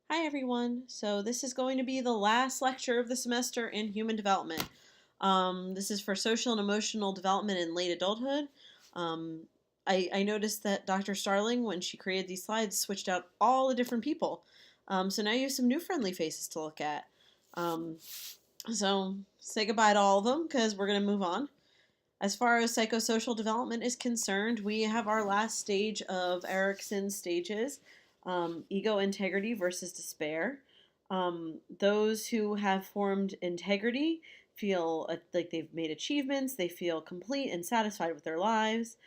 Hi everyone. So this is going to be the last lecture of the semester in human development. This is for social and emotional development in late adulthood. Um, I noticed that Dr. Starling, when she created these slides, switched out all the different people. So now you have some new friendly faces to look at. Um, so say goodbye to all of them because we're going to move on. As far as psychosocial development is concerned, we have our last stage of Erickson's stages, ego integrity versus despair. Those who have formed integrity feel like they've made achievements, they feel complete and satisfied with their lives.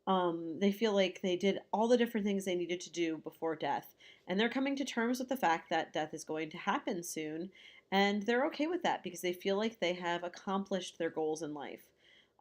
They feel like they did all the different things they needed to do before death. And they're coming to terms with the fact that death is going to happen soon. And they're okay with that because they feel like they have accomplished their goals in life.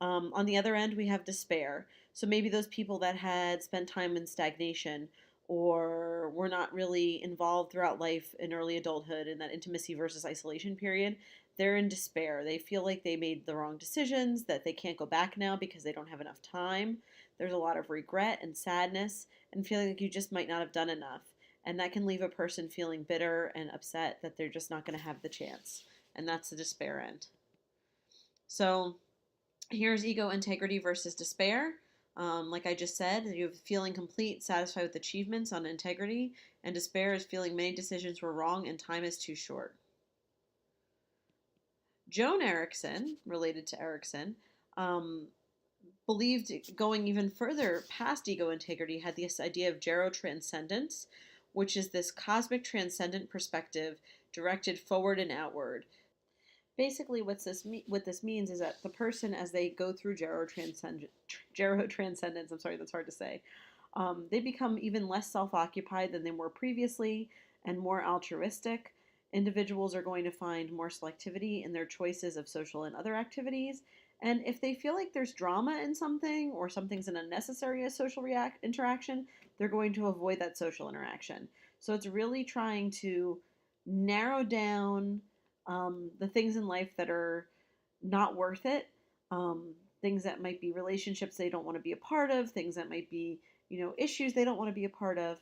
On the other end, we have despair. So maybe those people that had spent time in stagnation or were not really involved throughout life in early adulthood in that intimacy versus isolation period, they're in despair. They feel like they made the wrong decisions, that they can't go back now because they don't have enough time. There's a lot of regret and sadness and feeling like you just might not have done enough. And that can leave a person feeling bitter and upset that they're just not going to have the chance. And that's the despair end. So here's ego integrity versus despair. Like I just said, you have feeling complete, satisfied with achievements on integrity, and despair is feeling many decisions were wrong and time is too short. Joan Erickson, related to Erickson, um, believed going even further past ego integrity had this idea of gerotranscendence, which is this cosmic transcendent perspective directed forward and outward. Basically, what this means is that the person, as they go through gerotranscendence, I'm sorry, that's hard to say, they become even less self-occupied than they were previously and more altruistic. Individuals are going to find more selectivity in their choices of social and other activities. And if they feel like there's drama in something or something's an unnecessary social interaction, they're going to avoid that social interaction. So it's really trying to narrow down the things in life that are not worth it, things that might be relationships they don't want to be a part of, things that might be, issues they don't want to be a part of,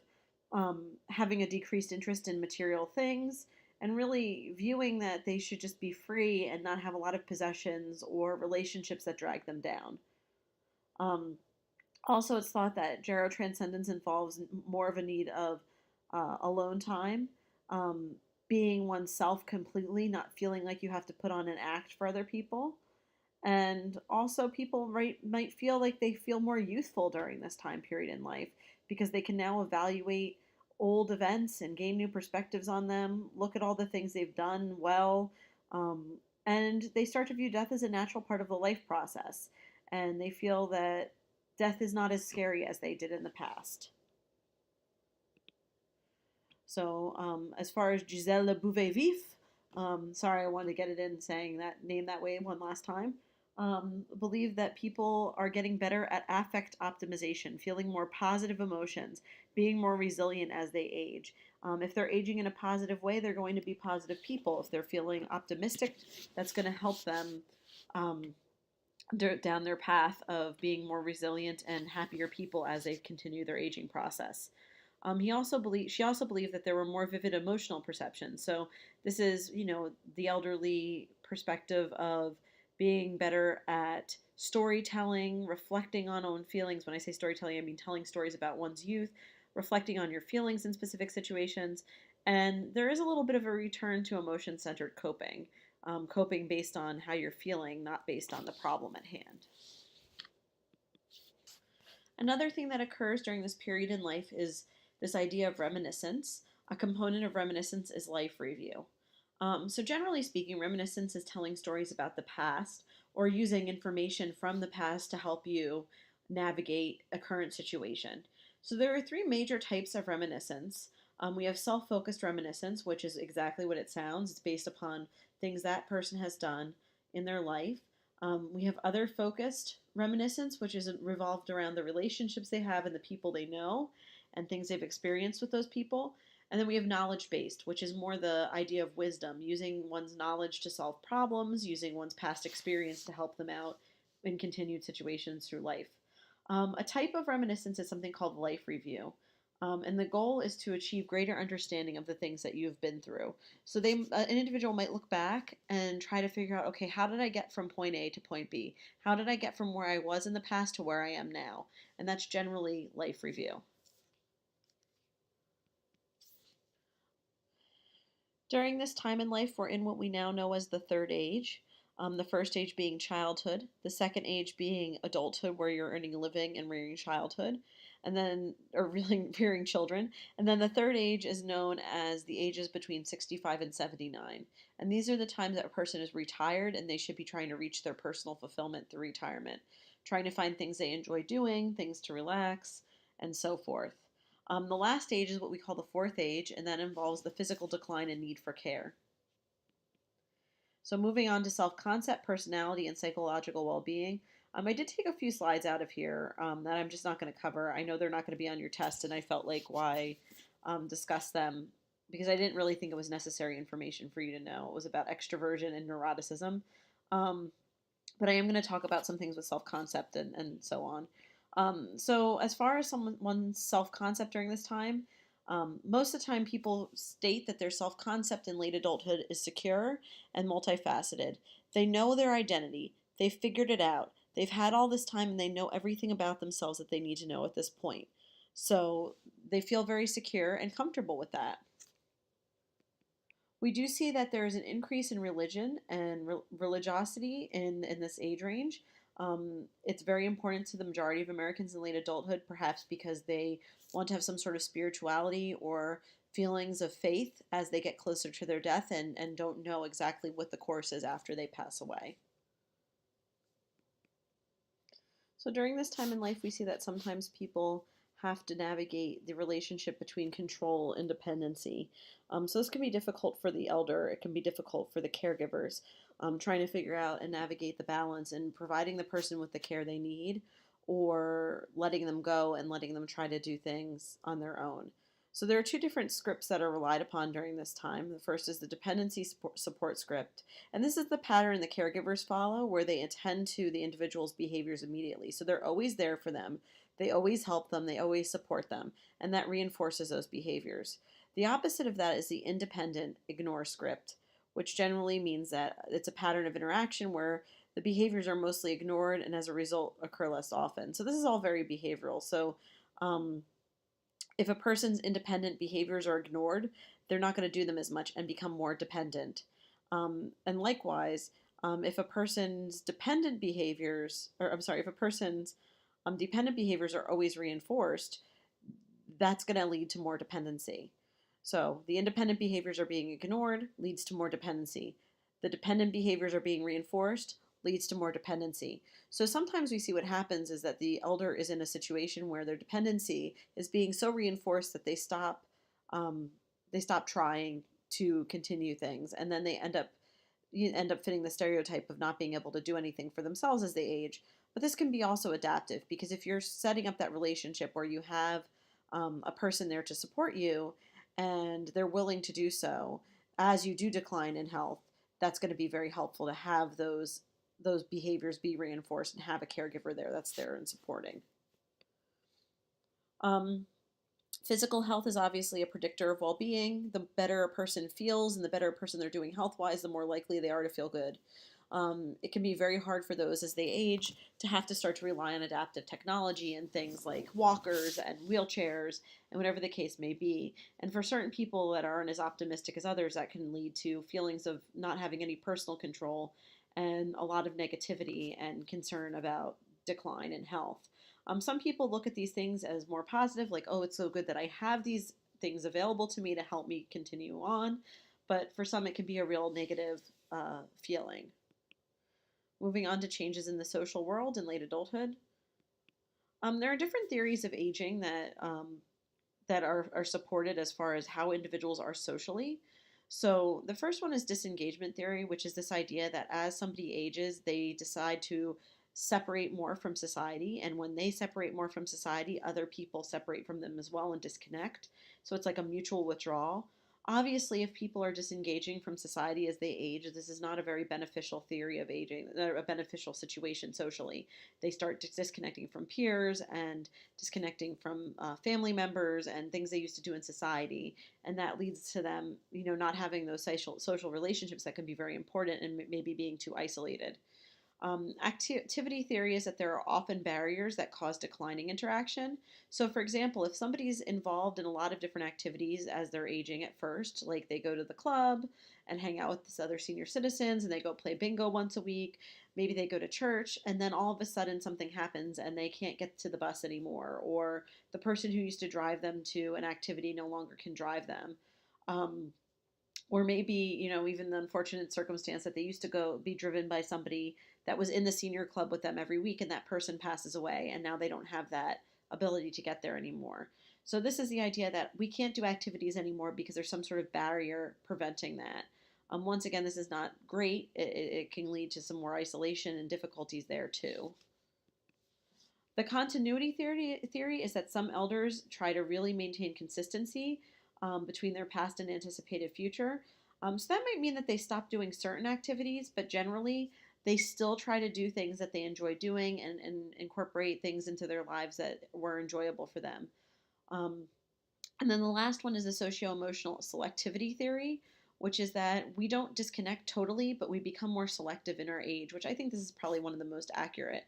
having a decreased interest in material things, and really viewing that they should just be free and not have a lot of possessions or relationships that drag them down. Um, Also, it's thought that gerotranscendence involves more of a need of alone time, um, being oneself completely, not feeling like you have to put on an act for other people. And also, people might feel like they feel more youthful during this time period in life because they can now evaluate old events and gain new perspectives on them, look at all the things they've done well, and they start to view death as a natural part of the life process. And they feel that death is not as scary as they did in the past. So, as far as Giselle Le Bouvet Vif, sorry, I wanted to get it in saying that name that way one last time. Believe that people are getting better at affect optimization, feeling more positive emotions, being more resilient as they age. If they're aging in a positive way, they're going to be positive people. If they're feeling optimistic, that's going to help them um, down their path of being more resilient and happier people as they continue their aging process. She also believed that there were more vivid emotional perceptions. So this is, the elderly perspective of being better at storytelling, reflecting on own feelings. When I say storytelling, I mean telling stories about one's youth, reflecting on your feelings in specific situations. And there is a little bit of a return to emotion centered coping, coping based on how you're feeling, not based on the problem at hand. Another thing that occurs during this period in life is this idea of reminiscence. A component of reminiscence is life review. So, generally speaking, reminiscence is telling stories about the past or using information from the past to help you navigate a current situation. So, there are three major types of reminiscence. We have self focused reminiscence, which is exactly what it sounds. It's based upon things that person has done in their life. We have other focused reminiscence, which is revolved around the relationships they have and the people they know and things they've experienced with those people. And then we have knowledge based, which is more the idea of wisdom, using one's knowledge to solve problems, using one's past experience to help them out in continued situations through life. A type of reminiscence is something called life review. And the goal is to achieve greater understanding of the things that you've been through. So an individual might look back and try to figure out, okay, how did I get from point A to point B? How did I get from where I was in the past to where I am now? And that's generally life review. During this time in life, we're in what we now know as the third age. The first age being childhood, the second age being adulthood, where you're earning a living and rearing childhood, and then, or really rearing children. And then the third age is known as the ages between 65 and 79. And these are the times that a person is retired and they should be trying to reach their personal fulfillment through retirement, trying to find things they enjoy doing, things to relax, and so forth. The last stage is what we call the fourth age, and that involves the physical decline and need for care. So, moving on to self concept, personality, and psychological well being. I did take a few slides out of here that I'm just not going to cover. I know they're not going to be on your test, and I felt like why discuss them because I didn't really think it was necessary information for you to know. It was about extroversion and neuroticism. Um, but I am going to talk about some things with self concept and so on. So, as far as someone's self concept during this time, most of the time people state that their self concept in late adulthood is secure and multifaceted. They know their identity, they've figured it out, they've had all this time, and they know everything about themselves that they need to know at this point. So, they feel very secure and comfortable with that. We do see that there is an increase in religion and religiosity in this age range. It's very important to the majority of Americans in late adulthood, perhaps because they want to have some sort of spirituality or feelings of faith as they get closer to their death and don't know exactly what the course is after they pass away. So during this time in life, we see that sometimes people have to navigate the relationship between control and dependency. So this can be difficult for the elder. It can be difficult for the caregivers, trying to figure out and navigate the balance and providing the person with the care they need or letting them go and letting them try to do things on their own. So there are two different scripts that are relied upon during this time. The first is the dependency support script, and this is the pattern the caregivers follow where they attend to the individual's behaviors immediately. So they're always there for them, they always help them, they always support them, and that reinforces those behaviors. The opposite of that is the independent ignore script, which generally means that it's a pattern of interaction where the behaviors are mostly ignored and as a result occur less often. So this is all very behavioral. So if a person's independent behaviors are ignored, they're not going to do them as much and become more dependent. And likewise, if a person's dependent behaviors, or I'm sorry, if a person's dependent behaviors are always reinforced, that's going to lead to more dependency. So the independent behaviors are being ignored, leads to more dependency. The dependent behaviors are being reinforced, leads to more dependency. So sometimes we see what happens is that the elder is in a situation where their dependency is being so reinforced that they stop trying to continue things, and then you end up fitting the stereotype of not being able to do anything for themselves as they age. But this can be also adaptive because if you're setting up that relationship where you have a person there to support you and they're willing to do so as you do decline in health, that's going to be very helpful to have those behaviors be reinforced and have a caregiver there that's there and supporting. Um, Physical health is obviously a predictor of well-being. The better a person feels and the better a person they're doing health-wise, the more likely they are to feel good. It can be very hard for those as they age to have to start to rely on adaptive technology and things like walkers and wheelchairs and whatever the case may be. And for certain people that aren't as optimistic as others, that can lead to feelings of not having any personal control and a lot of negativity and concern about decline in health. Some people look at these things as more positive, like, oh, it's so good that I have these things available to me to help me continue on. But for some, it can be a real negative feeling. Moving on to changes in the social world in late adulthood. There are different theories of aging that are supported as far as how individuals are socially. So the first one is disengagement theory, which is this idea that as somebody ages, they decide to separate more from society. And when they separate more from society, other people separate from them as well and disconnect. So it's like a mutual withdrawal. Obviously, if people are disengaging from society as they age, this is not a very beneficial theory of aging, a beneficial situation socially. They start disconnecting from peers and disconnecting from family members and things they used to do in society, and that leads to them, not having those social relationships that can be very important and maybe being too isolated. Activity theory is that there are often barriers that cause declining interaction. So, for example, if somebody's involved in a lot of different activities as they're aging at first, like they go to the club and hang out with these other senior citizens and they go play bingo once a week, maybe they go to church, and then all of a sudden something happens and they can't get to the bus anymore, or the person who used to drive them to an activity no longer can drive them. Um, or maybe, even the unfortunate circumstance that they used to go be driven by somebody that was in the senior club with them every week and that person passes away and now they don't have that ability to get there anymore. So this is the idea that we can't do activities anymore because there's some sort of barrier preventing that. Once again, this is not great. It can lead to some more isolation and difficulties there too. The continuity theory is that some elders try to really maintain consistency between their past and anticipated future. So that might mean that they stop doing certain activities, but generally they still try to do things that they enjoy doing and incorporate things into their lives that were enjoyable for them. Um, and then the last one is the socio-emotional selectivity theory, which is that we don't disconnect totally, but we become more selective in our age, which I think this is probably one of the most accurate.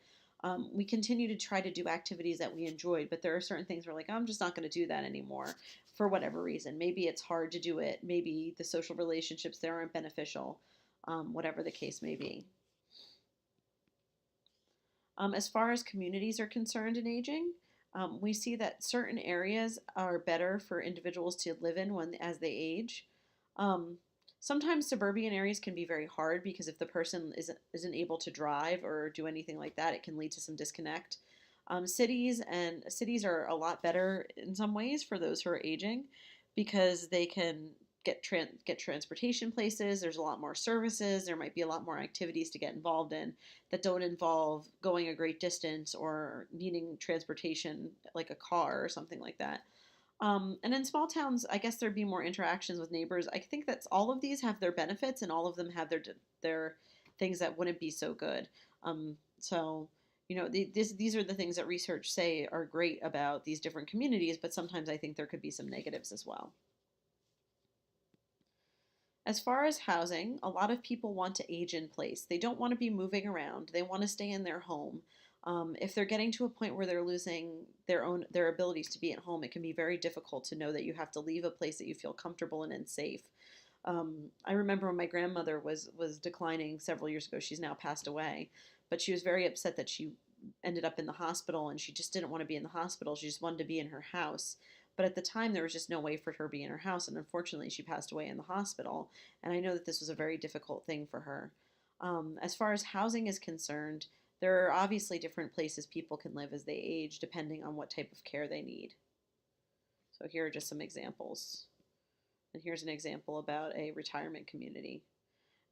We continue to try to do activities that we enjoyed, but there are certain things we're like, I'm just not going to do that anymore for whatever reason. Maybe it's hard to do it. Maybe the social relationships there aren't beneficial, whatever the case may be. As far as communities are concerned in aging, we see that certain areas are better for individuals to live in as they age. Um, Sometimes suburban areas can be very hard because if the person isn't able to drive or do anything like that, it can lead to some disconnect. Cities are a lot better in some ways for those who are aging because they can get transportation places. There's a lot more services. There might be a lot more activities to get involved in that don't involve going a great distance or needing transportation like a car or something like that. And in small towns, I guess there'd be more interactions with neighbors. I think that's all of these have their benefits, and all of them have their things that wouldn't be so good. So these are the things that research say are great about these different communities, but sometimes I think there could be some negatives as well. As far as housing, a lot of people want to age in place. They don't want to be moving around. They want to stay in their home. If they're getting to a point where they're losing their abilities to be at home, it can be very difficult to know that you have to leave a place that you feel comfortable in and safe. I remember when my grandmother was declining several years ago. She's now passed away, but she was very upset that she ended up in the hospital, and she just didn't want to be in the hospital. She just wanted to be in her house. But at the time, there was just no way for her to be in her house, and unfortunately, she passed away in the hospital. And I know that this was a very difficult thing for her. As far as housing is concerned, there are obviously different places people can live as they age, depending on what type of care they need. So here are just some examples. And here's an example about a retirement community.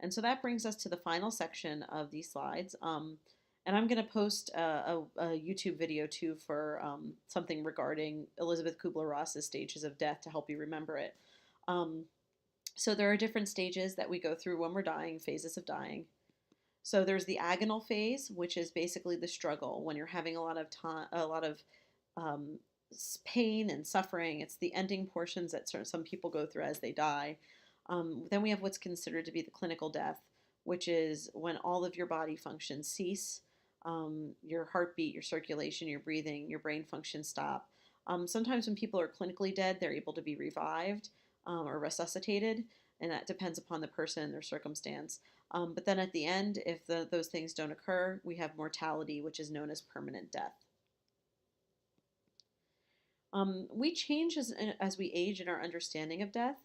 And so that brings us to the final section of these slides. And I'm going to post a YouTube video too for something regarding Elizabeth Kubler-Ross's stages of death to help you remember it. So there are different stages that we go through when we're dying, phases of dying. So there's the agonal phase, which is basically the struggle when you're having a lot of time, a lot of um, pain and suffering. It's the ending portions that some people go through as they die. Then we have what's considered to be the clinical death, which is when all of your body functions cease. Your heartbeat, your circulation, your breathing, your brain functions stop. Sometimes when people are clinically dead, they're able to be revived or resuscitated, and that depends upon the person and their circumstance. But then at the end, if those things don't occur, we have mortality, which is known as permanent death. We change as we age in our understanding of death.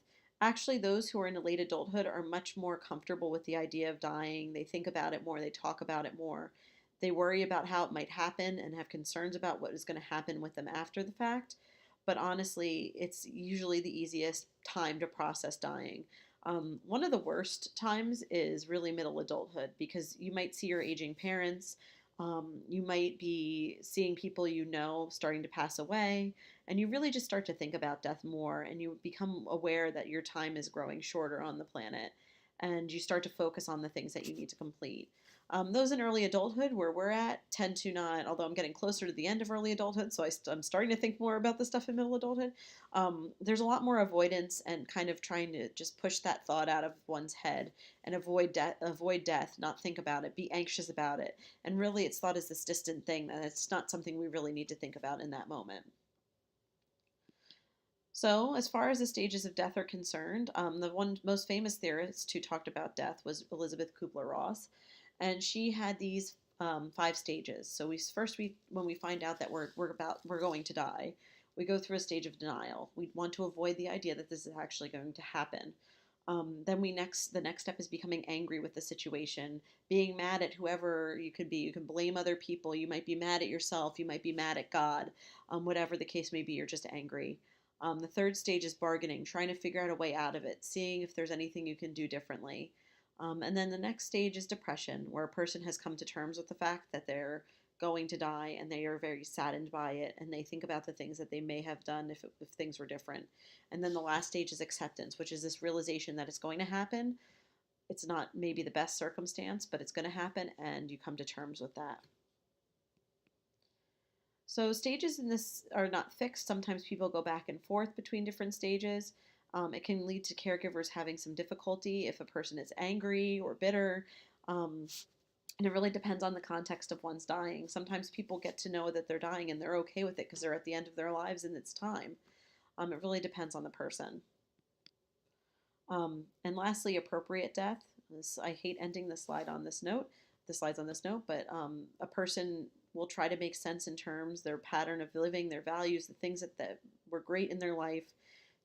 Actually, those who are in late adulthood are much more comfortable with the idea of dying. They think about it more, they talk about it more. They worry about how it might happen and have concerns about what is going to happen with them after the fact. But honestly, it's usually the easiest time to process dying. One of the worst times is really middle adulthood because you might see your aging parents. You might be seeing people you know starting to pass away, and you really just start to think about death more, and you become aware that your time is growing shorter on the planet, and you start to focus on the things that you need to complete. Those in early adulthood, where we're at, tend to not, although I'm getting closer to the end of early adulthood, so I'm starting to think more about the stuff in middle adulthood. There's a lot more avoidance and kind of trying to just push that thought out of one's head and avoid death, not think about it, be anxious about it, and really it's thought as this distant thing that it's not something we really need to think about in that moment. So, as far as the stages of death are concerned, the one most famous theorist who talked about death was Elizabeth Kubler-Ross, and she had these 5 stages. So when we find out that we're going to die, we go through a stage of denial. We want to avoid the idea that this is actually going to happen. Then the next step is becoming angry with the situation, being mad at whoever you could be. You can blame other people. You might be mad at yourself. You might be mad at God. Whatever the case may be, you're just angry. The third stage is bargaining, trying to figure out a way out of it, seeing if there's anything you can do differently. And then the next stage is depression, where a person has come to terms with the fact that they're going to die and they are very saddened by it, and they think about the things that they may have done if things were different. And then the last stage is acceptance, which is this realization that it's going to happen. It's not maybe the best circumstance, but it's going to happen, and you come to terms with that. So stages in this are not fixed. Sometimes people go back and forth between different stages. It can lead to caregivers having some difficulty if a person is angry or bitter. Um, and it really depends on the context of one's dying. Sometimes people get to know that they're dying and they're okay with it because they're at the end of their lives and it's time. It really depends on the person. And lastly, appropriate death. I hate ending the slide on this note. The slides on this note, but a person will try to make sense in terms their pattern of living, their values, the things that were great in their life,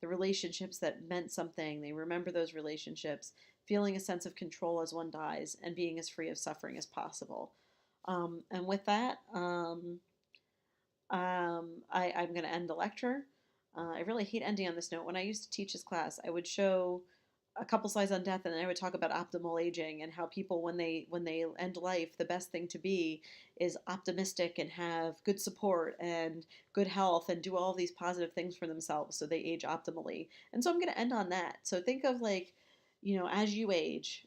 the relationships that meant something. They remember those relationships, feeling a sense of control as one dies, and being as free of suffering as possible. And with that, I'm going to end the lecture. I really hate ending on this note. When I used to teach this class, I would show a couple slides on death, and then I would talk about optimal aging and how people, when they end life, the best thing to be is optimistic and have good support and good health and do all these positive things for themselves so they age optimally. And so I'm going to end on that. So think of like, as you age,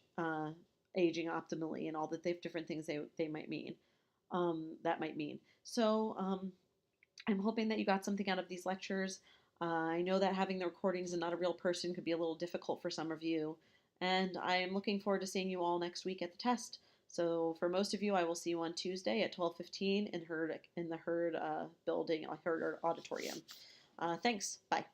aging optimally and all the different things they might mean. That might mean. So I'm hoping that you got something out of these lectures. I know that having the recordings and not a real person could be a little difficult for some of you, and I am looking forward to seeing you all next week at the test. So for most of you, I will see you on Tuesday at 12:15 in the Herd building, Herd auditorium. Thanks. Bye.